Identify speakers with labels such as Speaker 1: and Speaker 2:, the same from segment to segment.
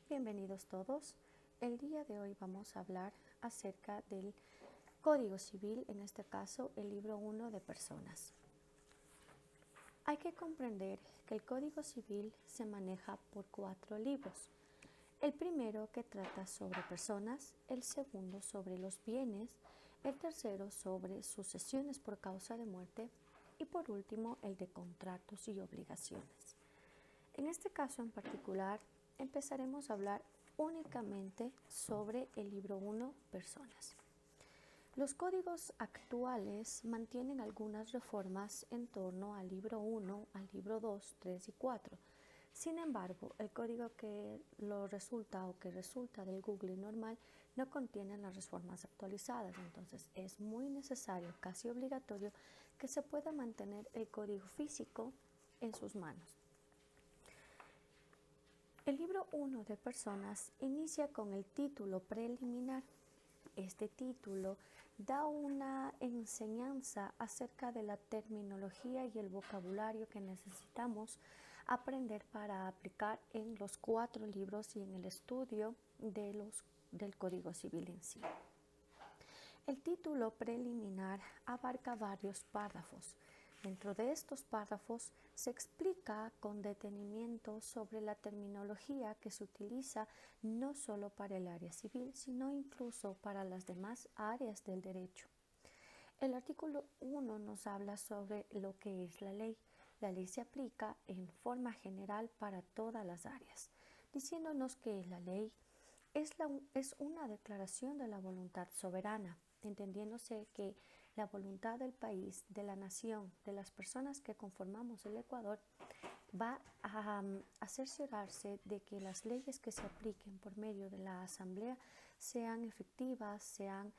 Speaker 1: Bienvenidos todos. El día de hoy vamos a hablar acerca del Código Civil, en este caso el libro 1 de personas. Hay que comprender que el Código Civil se maneja por 4 libros. El primero que trata sobre personas, el segundo sobre los bienes, el tercero sobre sucesiones por causa de muerte y por último el de contratos y obligaciones. En este caso en particular empezaremos a hablar únicamente sobre el libro 1, personas. Los códigos actuales mantienen algunas reformas en torno al libro 1, al libro 2, 3 y 4. Sin embargo, el código que resulta del Google normal no contiene las reformas actualizadas, entonces es muy necesario, casi obligatorio, que se pueda mantener el código físico en sus manos. El libro 1 de personas inicia con el título preliminar. Este título da una enseñanza acerca de la terminología y el vocabulario que necesitamos aprender para aplicar en los 4 libros y en el estudio del Código Civil en sí. El título preliminar abarca varios párrafos. Dentro de estos párrafos se explica con detenimiento sobre la terminología que se utiliza no solo para el área civil, sino incluso para las demás áreas del derecho. El artículo 1 nos habla sobre lo que es la ley. La ley se aplica en forma general para todas las áreas, diciéndonos que la ley es una declaración de la voluntad soberana, entendiéndose que la voluntad del país, de la nación, de las personas que conformamos el Ecuador, va a cerciorarse de que las leyes que se apliquen por medio de la Asamblea sean efectivas, sean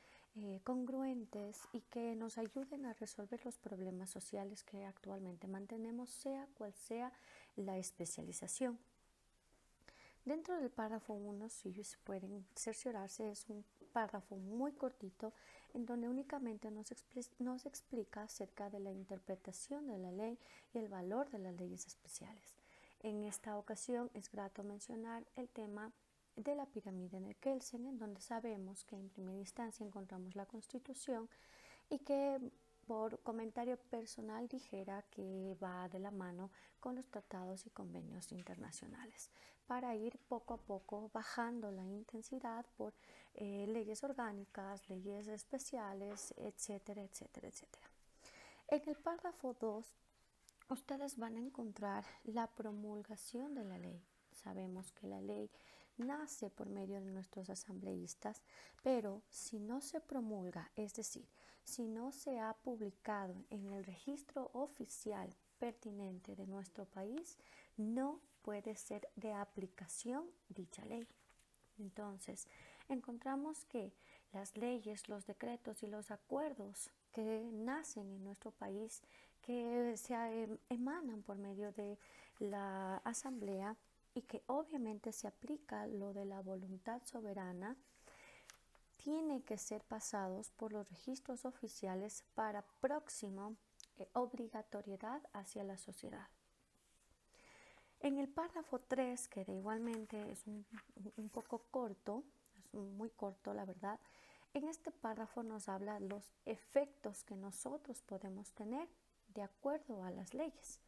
Speaker 1: congruentes y que nos ayuden a resolver los problemas sociales que actualmente mantenemos, sea cual sea la especialización. Dentro del párrafo 1, si pueden cerciorarse, es un párrafo muy cortito en donde únicamente nos explica acerca de la interpretación de la ley y el valor de las leyes especiales. En esta ocasión es grato mencionar el tema de la pirámide de Kelsen, en donde sabemos que en primera instancia encontramos la Constitución y que por comentario personal dijera que va de la mano con los tratados y convenios internacionales para ir poco a poco bajando la intensidad por leyes orgánicas, leyes especiales, etcétera, etcétera, etcétera. En el párrafo 2 ustedes van a encontrar la promulgación de la ley. Sabemos que la ley nace por medio de nuestros asambleístas, pero si no se promulga, es decir, si no se ha publicado en el registro oficial pertinente de nuestro país, no puede ser de aplicación dicha ley. Entonces, encontramos que las leyes, los decretos y los acuerdos que nacen en nuestro país, que se emanan por medio de la Asamblea y que obviamente se aplica lo de la voluntad soberana, tienen que ser pasados por los registros oficiales para próxima obligatoriedad hacia la sociedad. En el párrafo 3, que de igualmente es un poco corto, es muy corto la verdad, en este párrafo nos habla de los efectos que nosotros podemos tener de acuerdo a las leyes.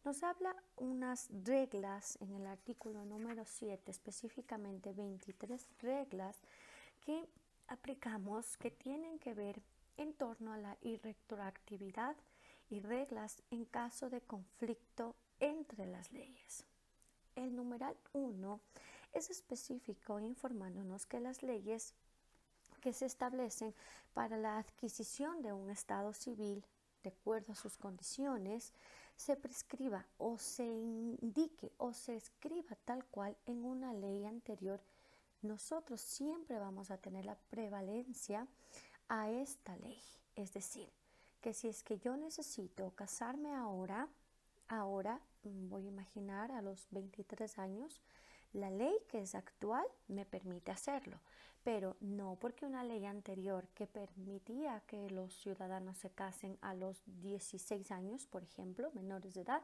Speaker 1: Nos habla unas reglas en el artículo número 7, específicamente 23 reglas que aplicamos que tienen que ver en torno a la irretroactividad y reglas en caso de conflicto entre las leyes. El numeral 1 es específico informándonos que las leyes que se establecen para la adquisición de un estado civil de acuerdo a sus condiciones, se prescriba o se indique o se escriba tal cual en una ley anterior, nosotros siempre vamos a tener la prevalencia a esta ley. Es decir, que si es que yo necesito casarme ahora voy a imaginar a los 23 años, la ley que es actual me permite hacerlo, pero no porque una ley anterior que permitía que los ciudadanos se casen a los 16 años, por ejemplo, menores de edad,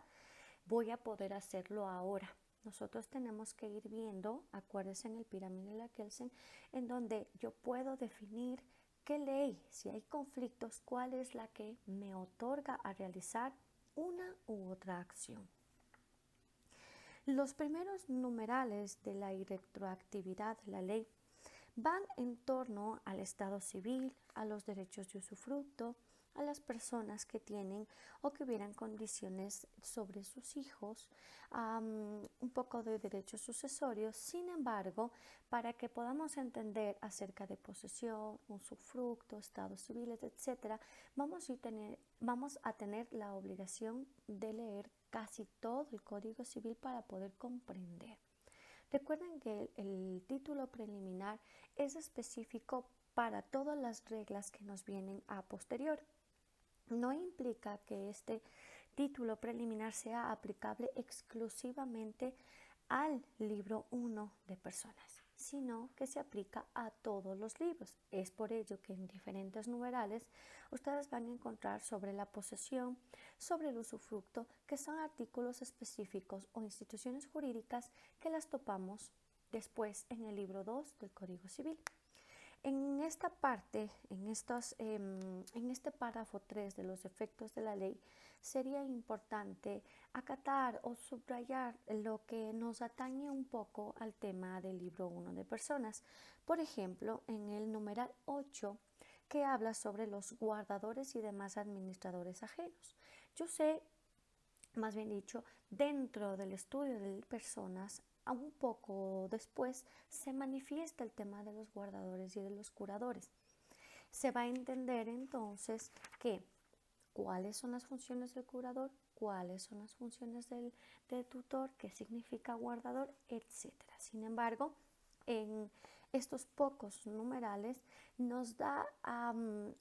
Speaker 1: voy a poder hacerlo ahora. nosotros tenemos que ir viendo, acuérdense en el pirámide de la Kelsen, en donde yo puedo definir qué ley, si hay conflictos, cuál es la que me otorga a realizar una u otra acción. Los primeros numerales de la irretroactividad de la ley van en torno al estado civil, a los derechos de usufructo, a las personas que tienen o que hubieran condiciones sobre sus hijos, un poco de derechos sucesorios. Sin embargo, para que podamos entender acerca de posesión, usufructo, estados civiles, etc., vamos a tener la obligación de leer casi todo el Código Civil para poder comprender. Recuerden que el título preliminar es específico para todas las reglas que nos vienen a posterior. No implica que este título preliminar sea aplicable exclusivamente al libro 1 de personas, sino que se aplica a todos los libros. Es por ello que en diferentes numerales ustedes van a encontrar sobre la posesión, sobre el usufructo, que son artículos específicos o instituciones jurídicas que las topamos después en el libro 2 del Código Civil. En esta parte, en este párrafo 3 de los efectos de la ley, sería importante acatar o subrayar lo que nos atañe un poco al tema del libro 1 de personas. Por ejemplo, en el numeral 8, que habla sobre los guardadores y demás administradores ajenos. Yo sé, más bien dicho, dentro del estudio de personas, un poco después se manifiesta el tema de los guardadores y de los curadores. Se va a entender entonces que cuáles son las funciones del curador, cuáles son las funciones del tutor, qué significa guardador, etc. Sin embargo, en estos pocos numerales nos da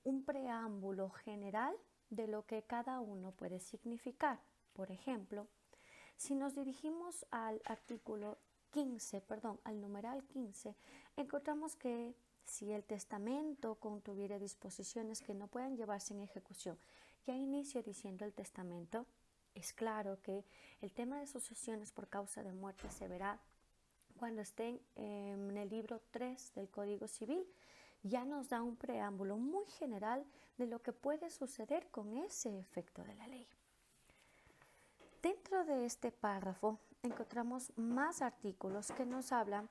Speaker 1: un preámbulo general de lo que cada uno puede significar. Por ejemplo, si nos dirigimos al al numeral 15, encontramos que si el testamento contuviera disposiciones que no puedan llevarse en ejecución, ya inicio diciendo el testamento, es claro que el tema de sucesiones por causa de muerte se verá cuando esté en el libro 3 del Código Civil. Ya nos da un preámbulo muy general de lo que puede suceder con ese efecto de la ley. Dentro de este párrafo encontramos más artículos que nos hablan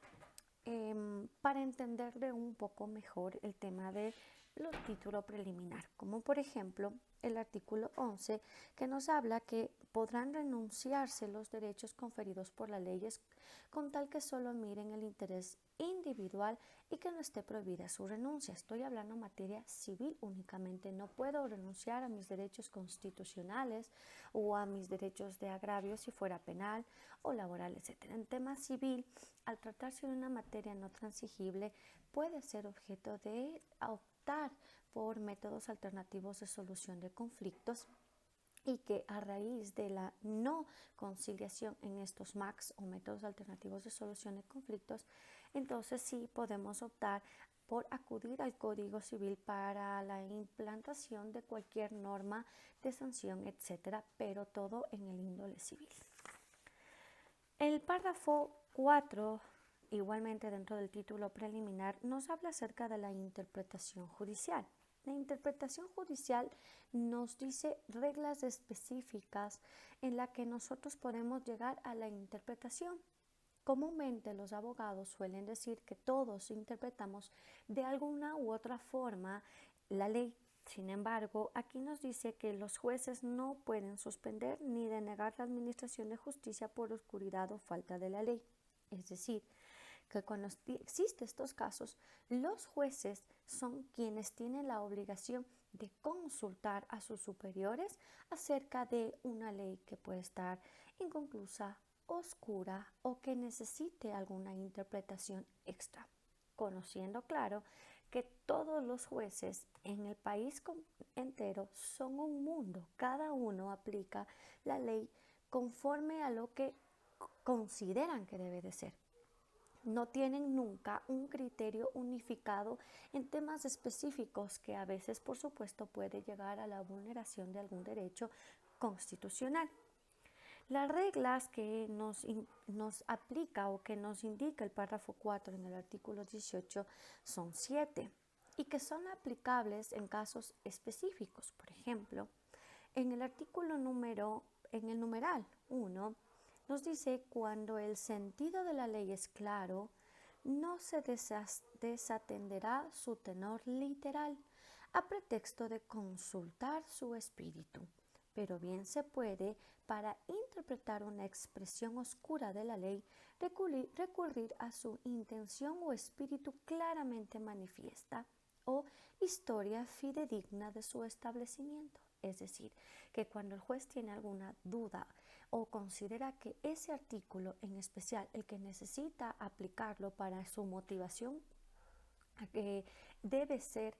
Speaker 1: para entender de un poco mejor el tema de los títulos preliminar, como por ejemplo el artículo 11, que nos habla que podrán renunciarse los derechos conferidos por las leyes con tal que solo miren el interés individual y que no esté prohibida su renuncia. Estoy hablando en materia civil únicamente. No puedo renunciar a mis derechos constitucionales o a mis derechos de agravio si fuera penal o laboral, etc. En tema civil, al tratarse de una materia no transigible, puede ser objeto de optar por métodos alternativos de solución de conflictos y que a raíz de la no conciliación en estos MACs o métodos alternativos de solución de conflictos, entonces sí podemos optar por acudir al Código Civil para la implantación de cualquier norma de sanción, etcétera, pero todo en el índole civil. El párrafo 4, igualmente dentro del título preliminar, nos habla acerca de la interpretación judicial. La interpretación judicial nos dice reglas específicas en las que nosotros podemos llegar a la interpretación. Comúnmente los abogados suelen decir que todos interpretamos de alguna u otra forma la ley. Sin embargo, aquí nos dice que los jueces no pueden suspender ni denegar la administración de justicia por oscuridad o falta de la ley. Es decir, que cuando existen estos casos, los jueces son quienes tienen la obligación de consultar a sus superiores acerca de una ley que puede estar inconclusa, oscura o que necesite alguna interpretación extra, conociendo claro que todos los jueces en el país entero son un mundo, cada uno aplica la ley conforme a lo que consideran que debe de ser. No tienen nunca un criterio unificado en temas específicos que a veces, por supuesto, puede llegar a la vulneración de algún derecho constitucional. Las reglas que nos aplica o que nos indica el párrafo 4 en el artículo 18 son 7 y que son aplicables en casos específicos. Por ejemplo, en el en el numeral 1, nos dice cuando el sentido de la ley es claro, no se desatenderá su tenor literal a pretexto de consultar su espíritu, pero bien se puede, para interpretar una expresión oscura de la ley, recurrir a su intención o espíritu claramente manifiesta o historia fidedigna de su establecimiento. Es decir, que cuando el juez tiene alguna duda o considera que ese artículo, en especial el que necesita aplicarlo para su motivación, debe ser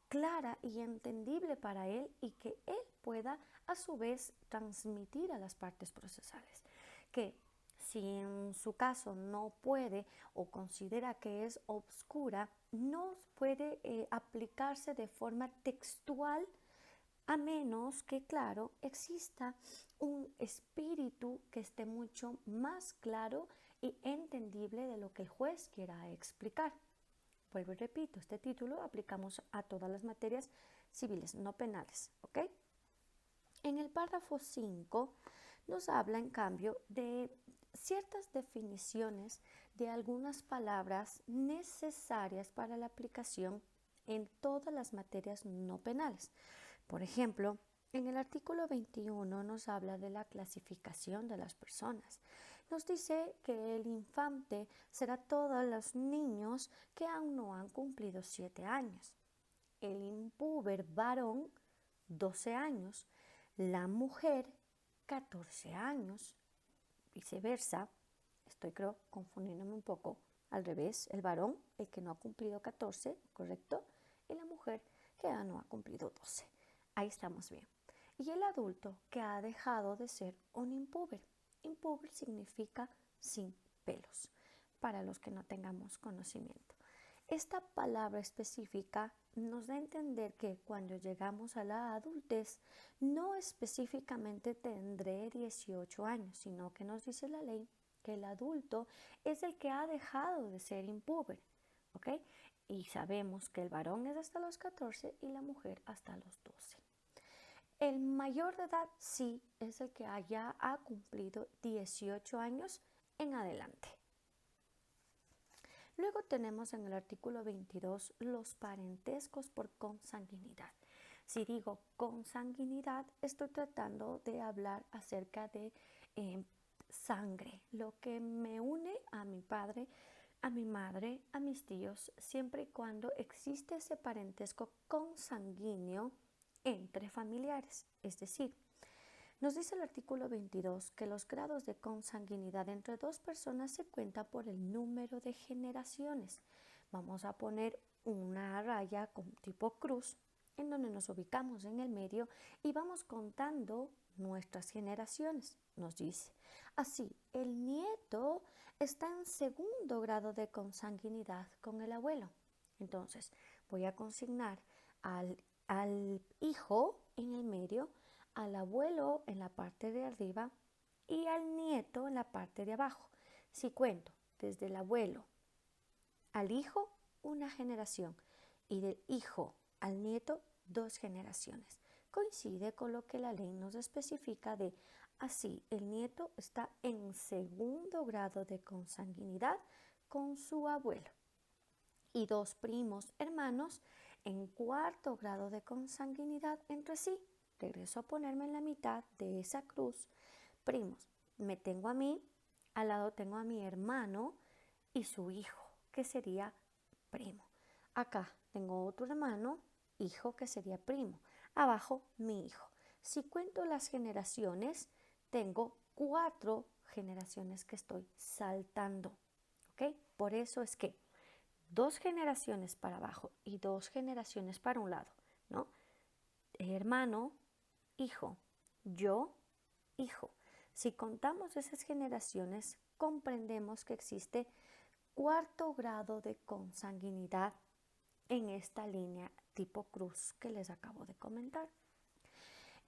Speaker 1: clara y entendible para él y que él pueda a su vez transmitir a las partes procesales. Que si en su caso no puede o considera que es obscura, no puede aplicarse de forma textual, a menos que, claro, exista un espíritu que esté mucho más claro y entendible de lo que el juez quiera explicar. Vuelvo y repito, este título aplicamos a todas las materias civiles, no penales, ¿ok? En el párrafo 5 nos habla, en cambio, de ciertas definiciones de algunas palabras necesarias para la aplicación en todas las materias no penales. Por ejemplo, en el artículo 21 nos habla de la clasificación de las personas. Nos dice que el infante será todos los niños que aún no han cumplido 7 años, el impúber varón 12 años, la mujer 14 años, viceversa. Estoy creo confundiéndome un poco. Al revés, el varón, el que no ha cumplido 14, ¿correcto? Y la mujer que ya no ha cumplido 12. Ahí estamos bien. Y el adulto que ha dejado de ser un impúber. Impúber significa sin pelos, para los que no tengamos conocimiento. Esta palabra específica nos da a entender que cuando llegamos a la adultez, no específicamente tendré 18 años, sino que nos dice la ley que el adulto es el que ha dejado de ser impúber, ¿ok? Y sabemos que el varón es hasta los 14 y la mujer hasta los 12. El mayor de edad sí es el que ya ha cumplido 18 años en adelante. Luego tenemos en el artículo 22 los parentescos por consanguinidad. Si digo consanguinidad, estoy tratando de hablar acerca de sangre, lo que me une a mi padre, a mi madre, a mis tíos, siempre y cuando existe ese parentesco consanguíneo entre familiares. Es decir, nos dice el artículo 22 que los grados de consanguinidad entre dos personas se cuentan por el número de generaciones. Vamos a poner una raya con tipo cruz en donde nos ubicamos en el medio y vamos contando nuestras generaciones. Nos dice, así, el nieto está en segundo grado de consanguinidad con el abuelo. Entonces, voy a consignar al hijo en el medio, al abuelo en la parte de arriba y al nieto en la parte de abajo. Si cuento desde el abuelo al hijo, una generación, y del hijo al nieto, 2 generaciones. Coincide con lo que la ley nos especifica de así, el nieto está en segundo grado de consanguinidad con su abuelo y 2 primos hermanos en cuarto grado de consanguinidad entre sí. Regreso a ponerme en la mitad de esa cruz. Primos, me tengo a mí, al lado tengo a mi hermano y su hijo, que sería primo. Acá tengo otro hermano, hijo, que sería primo. Abajo, mi hijo. Si cuento las generaciones, tengo 4 generaciones que estoy saltando. ¿Ok? Por eso es que 2 generaciones para abajo y 2 generaciones para un lado, ¿no? Hermano, hijo, yo, hijo. Si contamos esas generaciones, comprendemos que existe cuarto grado de consanguinidad en esta línea tipo cruz que les acabo de comentar.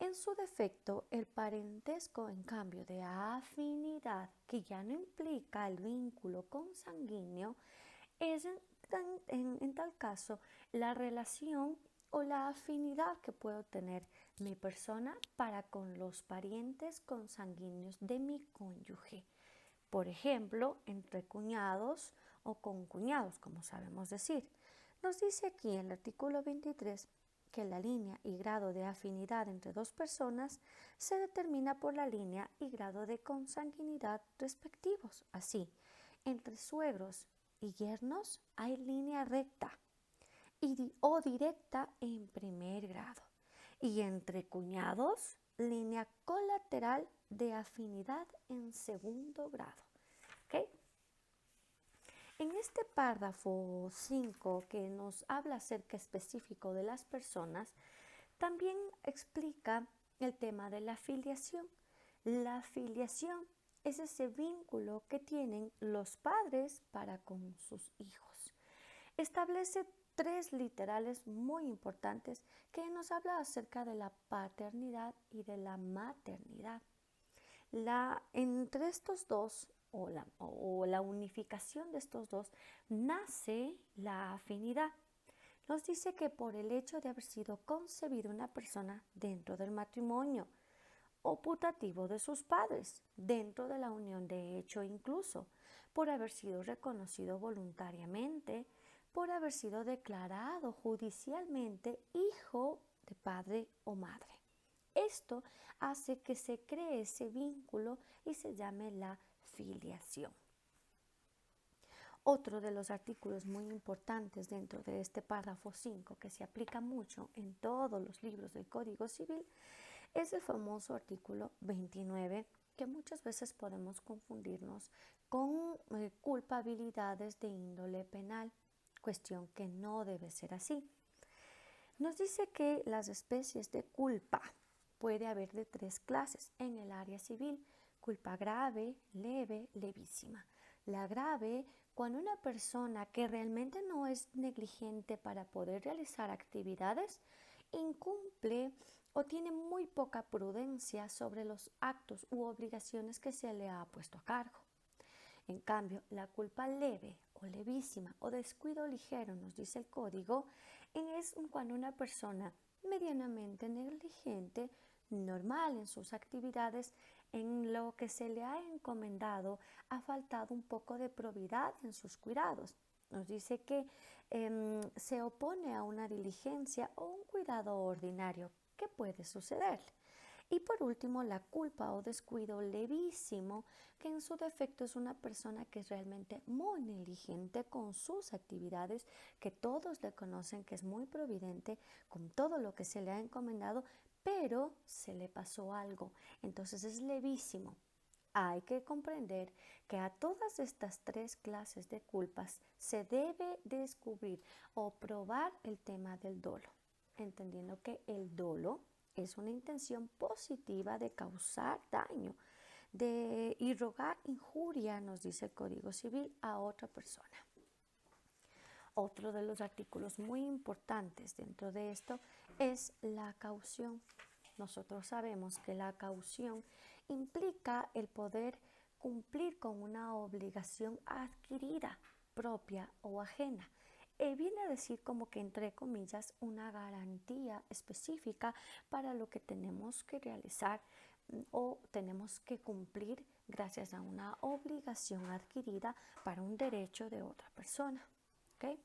Speaker 1: En su defecto, el parentesco, en cambio, de afinidad, que ya no implica el vínculo consanguíneo, es en tal caso la relación o la afinidad que puedo tener mi persona para con los parientes consanguíneos de mi cónyuge. Por ejemplo, entre cuñados o concuñados, como sabemos decir. Nos dice aquí en el artículo 23 que la línea y grado de afinidad entre dos personas se determina por la línea y grado de consanguinidad respectivos. Así, entre suegros y yernos hay línea recta o directa en primer grado. Y entre cuñados, línea colateral de afinidad en segundo grado. ¿Okay? En este párrafo 5 que nos habla acerca específico de las personas, también explica el tema de la filiación. La filiación es ese vínculo que tienen los padres para con sus hijos. Establece 3 literales muy importantes que nos habla acerca de la paternidad y de la maternidad. Entre estos dos, o la unificación de estos dos, nace la afinidad. Nos dice que por el hecho de haber sido concebida una persona dentro del matrimonio, o putativo de sus padres, dentro de la unión de hecho incluso, por haber sido reconocido voluntariamente, por haber sido declarado judicialmente hijo de padre o madre. Esto hace que se cree ese vínculo y se llame la filiación. Otro de los artículos muy importantes dentro de este párrafo 5 que se aplica mucho en todos los libros del Código Civil es el famoso artículo 29, que muchas veces podemos confundirnos con culpabilidades de índole penal, cuestión que no debe ser así. Nos dice que las especies de culpa puede haber de 3 clases en el área civil: culpa grave, leve, levísima. La grave, cuando una persona que realmente no es negligente para poder realizar actividades, incumple o tiene muy poca prudencia sobre los actos u obligaciones que se le ha puesto a cargo. En cambio, la culpa leve o levísima o descuido ligero, nos dice el código, es cuando una persona medianamente negligente, normal en sus actividades, en lo que se le ha encomendado, ha faltado un poco de probidad en sus cuidados. Nos dice que se opone a una diligencia o un cuidado ordinario. ¿Qué puede sucederle? Y por último, la culpa o descuido levísimo, que en su defecto es una persona que es realmente muy negligente con sus actividades, que todos le conocen que es muy providente con todo lo que se le ha encomendado, pero se le pasó algo. Entonces es levísimo. Hay que comprender que a todas estas 3 clases de culpas se debe descubrir o probar el tema del dolo, entendiendo que el dolo es una intención positiva de causar daño, de irrogar injuria, nos dice el Código Civil, a otra persona. Otro de los artículos muy importantes dentro de esto es la caución. Nosotros sabemos que la caución implica el poder cumplir con una obligación adquirida, propia o ajena. Viene a decir como que, entre comillas, una garantía específica para lo que tenemos que realizar o tenemos que cumplir gracias a una obligación adquirida para un derecho de otra persona. ¿Okay?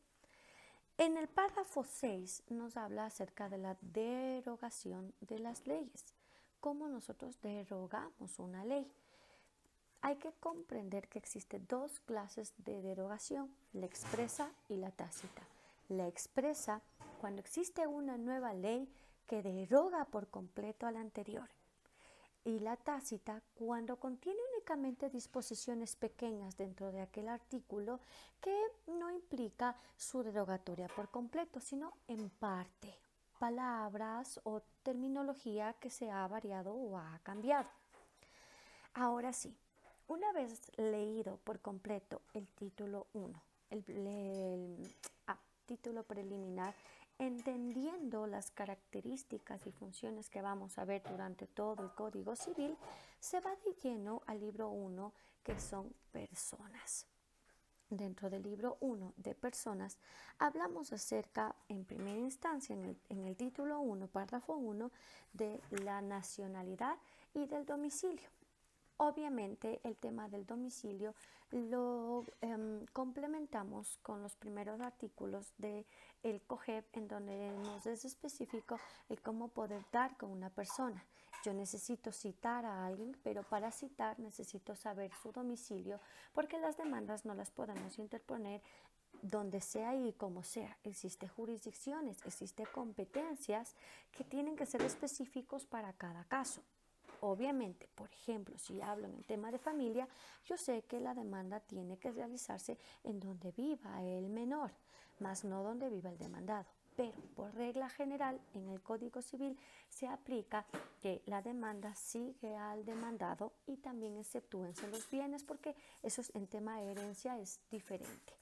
Speaker 1: En el párrafo 6 nos habla acerca de la derogación de las leyes. ¿Cómo nosotros derogamos una ley? Hay que comprender que existen 2 clases de derogación: la expresa y la tácita. La expresa, cuando existe una nueva ley que deroga por completo a la anterior. Y la tácita, cuando contiene únicamente disposiciones pequeñas dentro de aquel artículo que no implica su derogatoria por completo, sino en parte, palabras o terminología que se ha variado o ha cambiado. Ahora sí, una vez leído por completo el título 1, título preliminar Entendiendo las características y funciones que vamos a ver durante todo el Código Civil, se va de lleno al libro 1, que son personas. Dentro del libro 1 de personas, hablamos acerca, en primera instancia, en el título 1, párrafo 1, de la nacionalidad y del domicilio. Obviamente el tema del domicilio lo complementamos con los primeros artículos del COGEP, en donde nos es específico el cómo poder dar con una persona. Yo necesito citar a alguien, pero para citar necesito saber su domicilio, porque las demandas no las podemos interponer donde sea y como sea. Existen jurisdicciones, existen competencias que tienen que ser específicos para cada caso. Obviamente, por ejemplo, si hablo en el tema de familia, yo sé que la demanda tiene que realizarse en donde viva el menor, más no donde viva el demandado. Pero por regla general, en el Código Civil se aplica que la demanda sigue al demandado y también exceptúense los bienes, porque eso en tema de herencia es diferente.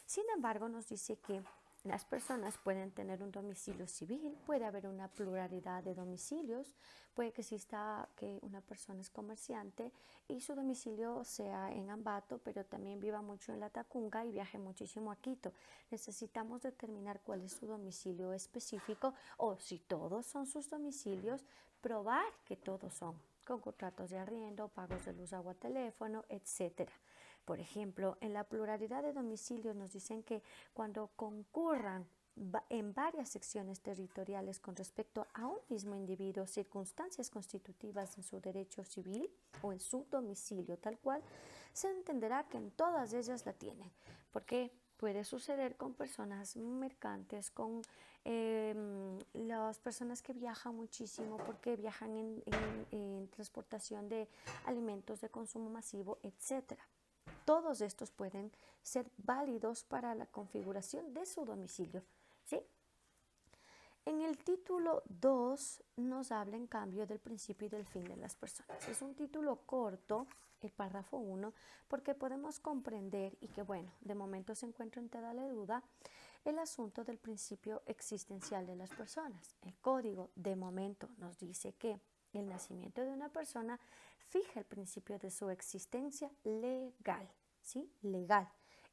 Speaker 1: Sin embargo, nos dice que las personas pueden tener un domicilio civil, puede haber una pluralidad de domicilios, puede que exista que una persona es comerciante y su domicilio sea en Ambato, pero también viva mucho en La Tacunga y viaje muchísimo a Quito. Necesitamos determinar cuál es su domicilio específico, o si todos son sus domicilios, probar que todos son, con contratos de arriendo, pagos de luz, agua, teléfono, etcétera. Por ejemplo, en la pluralidad de domicilios nos dicen que cuando concurran en varias secciones territoriales con respecto a un mismo individuo circunstancias constitutivas en su derecho civil o en su domicilio tal cual, se entenderá que en todas ellas la tienen, porque puede suceder con personas mercantes, con las personas que viajan muchísimo porque viajan en transportación de alimentos de consumo masivo, etcétera. Todos estos pueden ser válidos para la configuración de su domicilio, ¿sí? En el título 2 nos habla en cambio del principio y del fin de las personas. Es un título corto, el párrafo 1, porque podemos comprender y que bueno, de momento se encuentra en tela de duda el asunto del principio existencial de las personas. El código de momento nos dice que el nacimiento de una persona fija el principio de su existencia legal, ¿sí? Legal.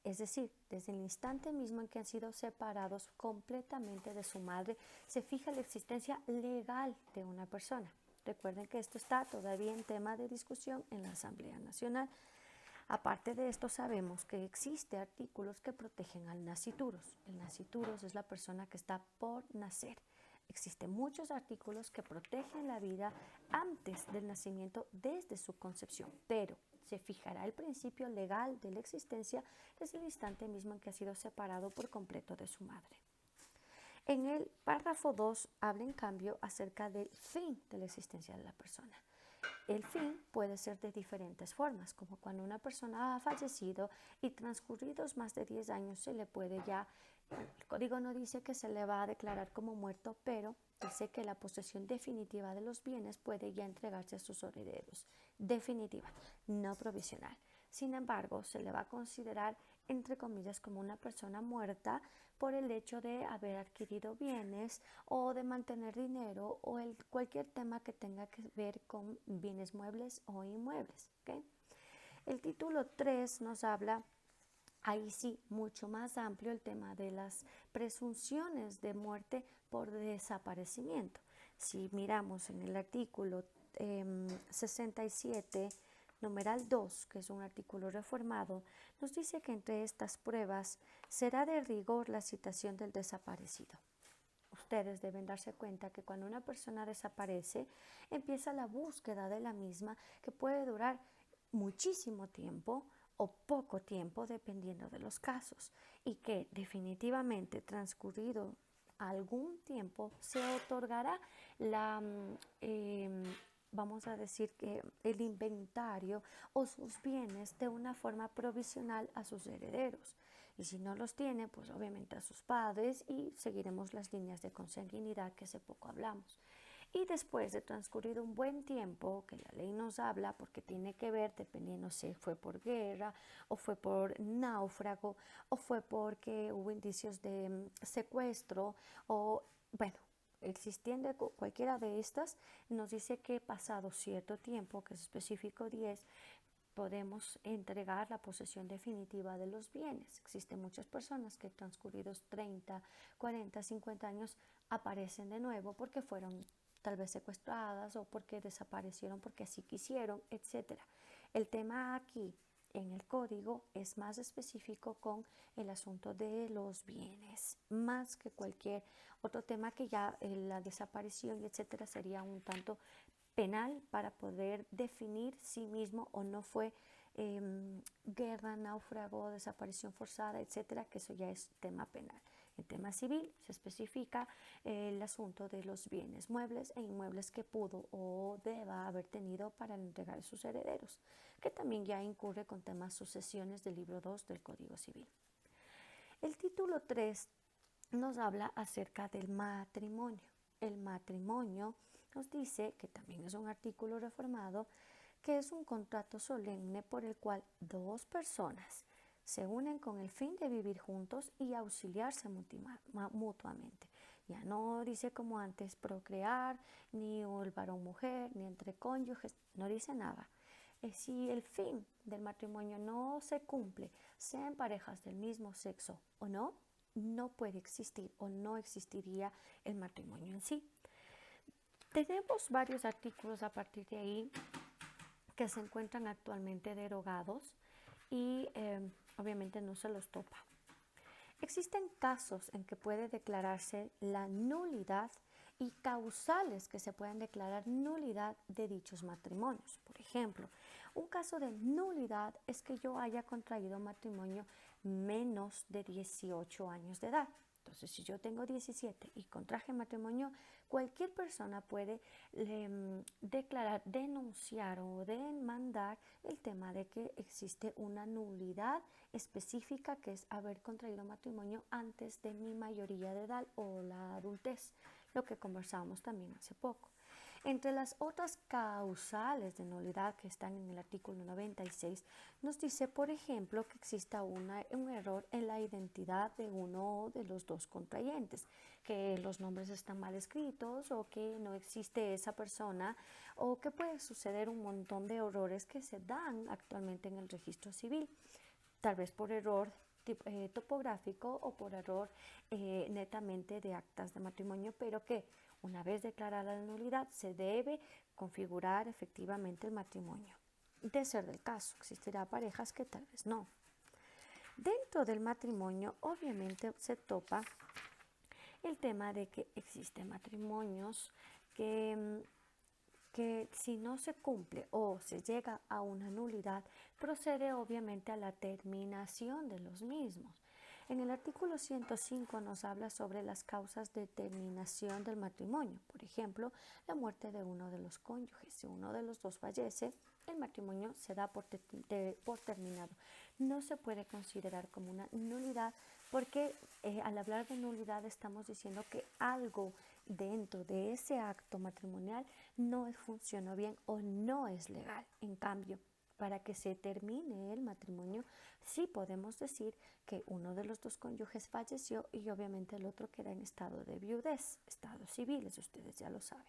Speaker 1: Es decir, desde el instante mismo en que han sido separados completamente de su madre, se fija la existencia legal de una persona. Recuerden que esto está todavía en tema de discusión en la Asamblea Nacional. Aparte de esto, sabemos que existen artículos que protegen al nasciturus. El nasciturus es la persona que está por nacer. Existen muchos artículos que protegen la vida antes del nacimiento desde su concepción, pero se fijará el principio legal de la existencia desde el instante mismo en que ha sido separado por completo de su madre. En el párrafo 2 habla en cambio acerca del fin de la existencia de la persona. El fin puede ser de diferentes formas, como cuando una persona ha fallecido y transcurridos más de 10 años se le puede ya, el código no dice que se le va a declarar como muerto, pero dice que la posesión definitiva de los bienes puede ya entregarse a sus herederos. Definitiva, no provisional. Sin embargo, se le va a considerar, entre comillas, como una persona muerta por el hecho de haber adquirido bienes o de mantener dinero o cualquier tema que tenga que ver con bienes muebles o inmuebles. ¿Okay? El título 3 nos habla, ahí sí, mucho más amplio el tema de las presunciones de muerte por desaparecimiento. Si miramos en el artículo 67, numeral 2, que es un artículo reformado, nos dice que entre estas pruebas será de rigor la citación del desaparecido. Ustedes deben darse cuenta que cuando una persona desaparece, empieza la búsqueda de la misma, que puede durar muchísimo tiempo o poco tiempo, dependiendo de los casos, y que definitivamente transcurrido algún tiempo se otorgará la vamos a decir que el inventario o sus bienes de una forma provisional a sus herederos. Y si no los tiene, pues obviamente a sus padres, y seguiremos las líneas de consanguinidad que hace poco hablamos. Y después de transcurrido un buen tiempo, que la ley nos habla, porque tiene que ver, dependiendo si fue por guerra, o fue por náufrago, o fue porque hubo indicios de secuestro, o bueno, existiendo cualquiera de estas, nos dice que pasado cierto tiempo, que es específico 10, podemos entregar la posesión definitiva de los bienes. Existen muchas personas que transcurridos 30, 40, 50 años aparecen de nuevo porque fueron tal vez secuestradas o porque desaparecieron porque así quisieron, etc. El tema aquí en el código es más específico con el asunto de los bienes, más que cualquier otro tema que ya la desaparición y etcétera sería un tanto penal para poder definir sí mismo o no fue guerra, náufrago, desaparición forzada, etcétera, que eso ya es tema penal. En tema civil se especifica el asunto de los bienes muebles e inmuebles que pudo o deba haber tenido para entregar a sus herederos, que también ya incurre con temas sucesiones del libro 2 del Código Civil. El título 3 nos habla acerca del matrimonio. El matrimonio nos dice, que también es un artículo reformado, que es un contrato solemne por el cual dos personas se unen con el fin de vivir juntos y auxiliarse mutuamente. Ya no dice como antes procrear, ni el varón-mujer, ni entre cónyuges, no dice nada. Si el fin del matrimonio no se cumple, sean parejas del mismo sexo o no, no puede existir o no existiría el matrimonio en sí. Tenemos varios artículos a partir de ahí que se encuentran actualmente derogados y obviamente no se los topa. Existen casos en que puede declararse la nulidad y causales que se pueden declarar nulidad de dichos matrimonios. Por ejemplo, un caso de nulidad es que yo haya contraído matrimonio menos de 18 años de edad. Entonces, si yo tengo 17 y contraje matrimonio, cualquier persona puede declarar, denunciar o demandar el tema de que existe una nulidad específica, que es haber contraído matrimonio antes de mi mayoría de edad o la adultez, lo que conversábamos también hace poco. Entre las otras causales de nulidad que están en el artículo 96, nos dice, por ejemplo, que exista un error en la identidad de uno de los dos contrayentes, que los nombres están mal escritos o que no existe esa persona, o que puede suceder un montón de errores que se dan actualmente en el registro civil, tal vez por error topográfico o por error netamente de actas de matrimonio, pero que una vez declarada la nulidad se debe configurar efectivamente el matrimonio. De ser del caso, existirá parejas que tal vez no. Dentro del matrimonio obviamente se topa el tema de que existen matrimonios que si no se cumple o se llega a una nulidad, procede obviamente a la terminación de los mismos. En el artículo 105 nos habla sobre las causas de terminación del matrimonio. Por ejemplo, la muerte de uno de los cónyuges. Si uno de los dos fallece, el matrimonio se da por terminado. No se puede considerar como una nulidad porque al hablar de nulidad estamos diciendo que algo dentro de ese acto matrimonial no funcionó bien o no es legal. En cambio, para que se termine el matrimonio, sí podemos decir que uno de los dos cónyuges falleció y obviamente el otro queda en estado de viudez, estado civil, eso ustedes ya lo saben.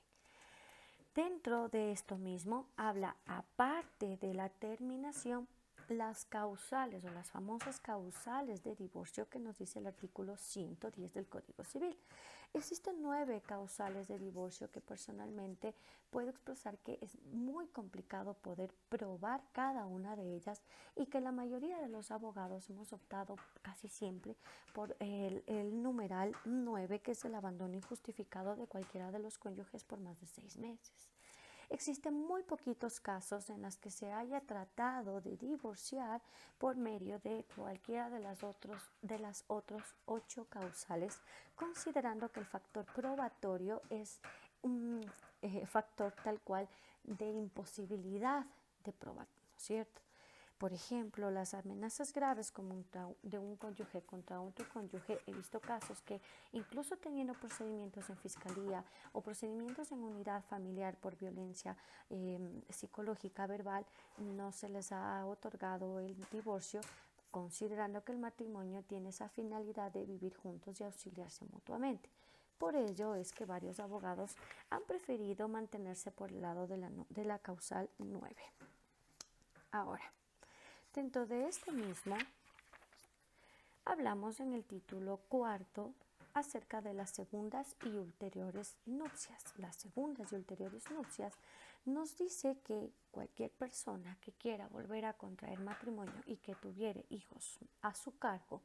Speaker 1: Dentro de esto mismo habla, aparte de la terminación, las causales o las famosas causales de divorcio que nos dice el artículo 110 del Código Civil. Existen 9 causales de divorcio que personalmente puedo expresar que es muy complicado poder probar cada una de ellas y que la mayoría de los abogados hemos optado casi siempre por el numeral 9, que es el abandono injustificado de cualquiera de los cónyuges por más de 6 meses. Existen muy poquitos casos en los que se haya tratado de divorciar por medio de cualquiera de las otras 8 causales, considerando que el factor probatorio es un factor tal cual de imposibilidad de probar, ¿no es cierto? Por ejemplo, las amenazas graves de un cónyuge contra otro cónyuge, he visto casos que incluso teniendo procedimientos en fiscalía o procedimientos en unidad familiar por violencia psicológica verbal, no se les ha otorgado el divorcio, considerando que el matrimonio tiene esa finalidad de vivir juntos y auxiliarse mutuamente. Por ello es que varios abogados han preferido mantenerse por el lado de la causal 9. Ahora, dentro de este mismo, hablamos en el título cuarto acerca de las segundas y ulteriores nupcias. Las segundas y ulteriores nupcias nos dice que cualquier persona que quiera volver a contraer matrimonio y que tuviera hijos a su cargo,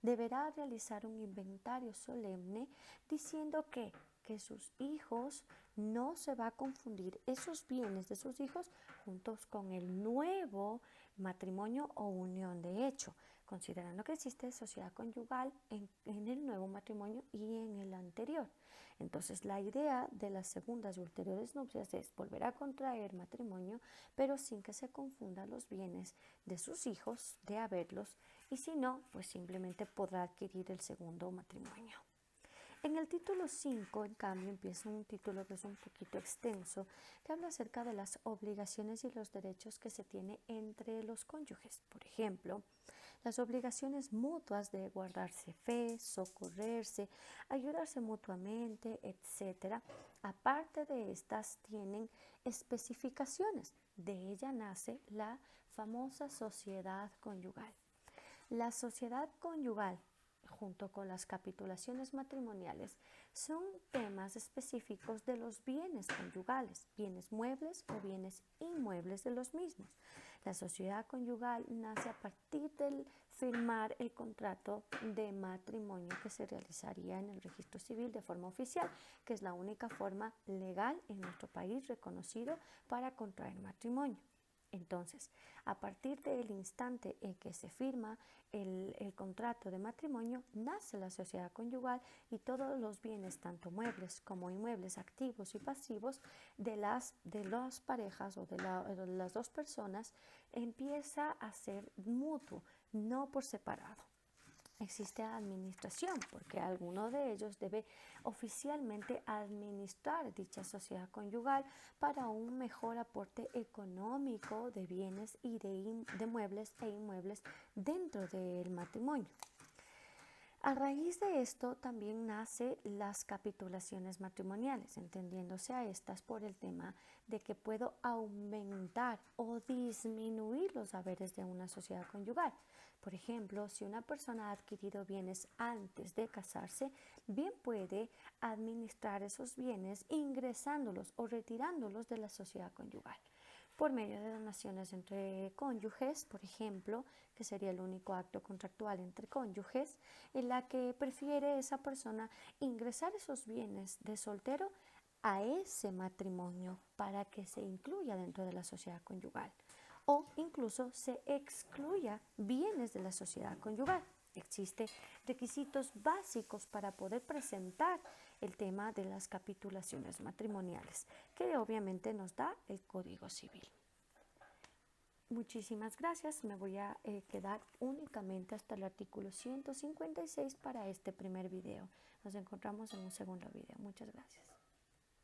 Speaker 1: deberá realizar un inventario solemne diciendo que sus hijos no se va a confundir esos bienes de sus hijos juntos con el nuevo matrimonio o unión de hecho, considerando que existe sociedad conyugal en el nuevo matrimonio y en el anterior. Entonces, la idea de las segundas y ulteriores nupcias es volver a contraer matrimonio, pero sin que se confundan los bienes de sus hijos, de haberlos, y si no, pues simplemente podrá adquirir el segundo matrimonio. En el título 5, en cambio, empieza un título que es un poquito extenso, que habla acerca de las obligaciones y los derechos que se tiene entre los cónyuges. Por ejemplo, las obligaciones mutuas de guardarse fe, socorrerse, ayudarse mutuamente, etc. Aparte de estas, tienen especificaciones. De ella nace la famosa sociedad conyugal. La sociedad conyugal, junto con las capitulaciones matrimoniales, son temas específicos de los bienes conyugales, bienes muebles o bienes inmuebles de los mismos. La sociedad conyugal nace a partir del firmar el contrato de matrimonio que se realizaría en el registro civil de forma oficial, que es la única forma legal en nuestro país reconocido para contraer matrimonio. Entonces, a partir del instante en que se firma el contrato de matrimonio, nace la sociedad conyugal y todos los bienes, tanto muebles como inmuebles, activos y pasivos, de las parejas o de las dos personas, empieza a ser mutuo, no por separado. Existe administración, porque alguno de ellos debe oficialmente administrar dicha sociedad conyugal para un mejor aporte económico de bienes y de muebles e inmuebles dentro del matrimonio. A raíz de esto también nacen las capitulaciones matrimoniales, entendiéndose a estas por el tema de que puedo aumentar o disminuir los haberes de una sociedad conyugal. Por ejemplo, si una persona ha adquirido bienes antes de casarse, bien puede administrar esos bienes ingresándolos o retirándolos de la sociedad conyugal por medio de donaciones entre cónyuges, por ejemplo, que sería el único acto contractual entre cónyuges, en la que prefiere esa persona ingresar esos bienes de soltero a ese matrimonio para que se incluya dentro de la sociedad conyugal o incluso se excluya bienes de la sociedad conyugal. Existen requisitos básicos para poder presentar el tema de las capitulaciones matrimoniales, que obviamente nos da el Código Civil. Muchísimas gracias. Me voy a quedar únicamente hasta el artículo 156 para este primer video. Nos encontramos en un segundo video. Muchas gracias.